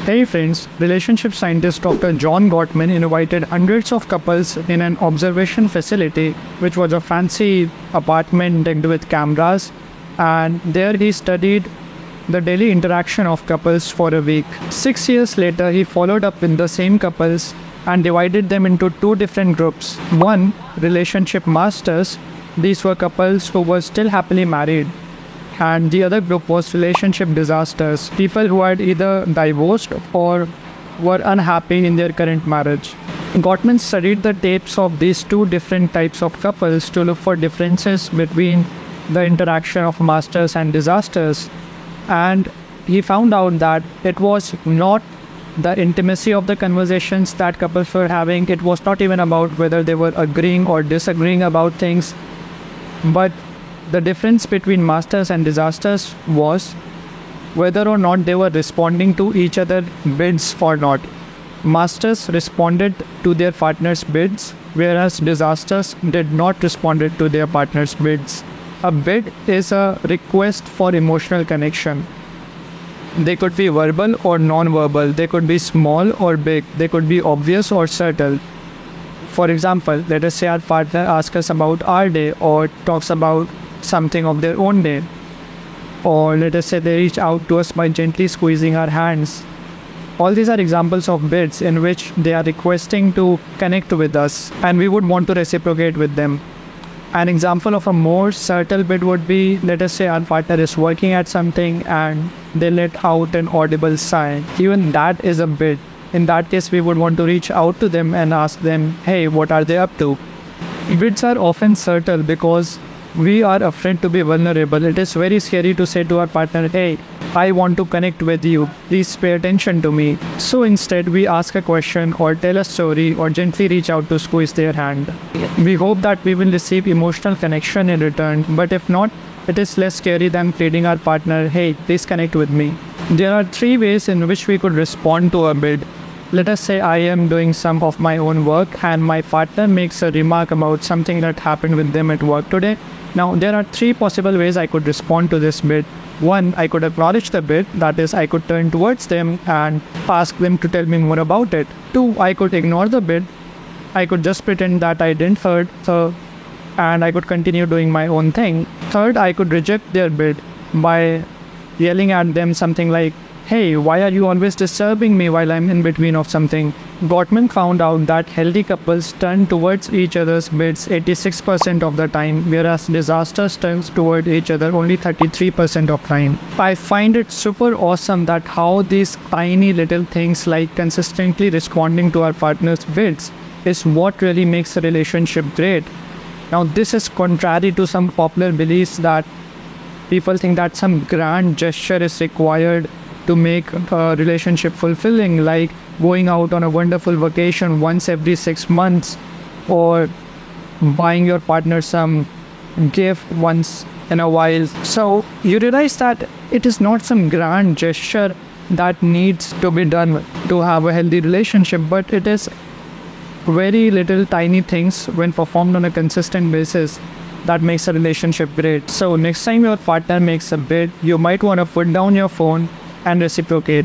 Hey friends, relationship scientist Dr. John Gottman invited hundreds of couples in an observation facility, which was a fancy apartment decked with cameras, and there he studied the daily interaction of couples for a week. 6 years later, he followed up with the same couples and divided them into two different groups. One, relationship masters. These were couples who were still happily married, and the other group was relationship disasters, people who had either divorced or were unhappy in their current marriage. Gottman studied the tapes of these two different types of couples to look for differences between the interaction of masters and disasters, and he found out that it was not the intimacy of the conversations that couples were having. It was not even about whether they were agreeing or disagreeing about things, but the difference between masters and disasters was whether or not they were responding to each other's bids or not. Masters responded to their partner's bids, whereas disasters did not respond to their partner's bids. A bid is a request for emotional connection. They could be verbal or non-verbal. They could be small or big. They could be obvious or subtle. For example, let us say our partner asks us about our day or talks about something of their own day. Or let us say they reach out to us by gently squeezing our hands. All these are examples of bids in which they are requesting to connect with us and we would want to reciprocate with them. An example of a more subtle bid would be, let us say our partner is working at something and they let out an audible sigh. Even that is a bid. In that case, we would want to reach out to them and ask them, hey, what are they up to? Bids are often subtle because we are afraid to be vulnerable. It is very scary to say to our partner, hey, I want to connect with you. Please pay attention to me. So instead, we ask a question or tell a story or gently reach out to squeeze their hand. We hope that we will receive emotional connection in return, but if not, it is less scary than pleading our partner, hey, please connect with me. There are three ways in which we could respond to a bid. Let us say I am doing some of my own work and my partner makes a remark about something that happened with them at work today. Now, there are three possible ways I could respond to this bid. One, I could acknowledge the bid, that is, I could turn towards them and ask them to tell me more about it. Two, I could ignore the bid. I could just pretend that I didn't heard, and I could continue doing my own thing. Third, I could reject their bid by yelling at them something like, hey, why are you always disturbing me while I'm in between of something? Gottman found out that healthy couples turn towards each other's bids 86% of the time, whereas disasters turn toward each other only 33% of time. I find it super awesome that how these tiny little things like consistently responding to our partner's bids is what really makes a relationship great. Now, this is contrary to some popular beliefs that people think that some grand gesture is required to make a relationship fulfilling, like going out on a wonderful vacation once every 6 months or buying your partner some gift once in a while. So you realize that it is not some grand gesture that needs to be done to have a healthy relationship, but it is very little tiny things when performed on a consistent basis that makes a relationship great. So next time your partner makes a bid, you might want to put down your phone and reciprocate.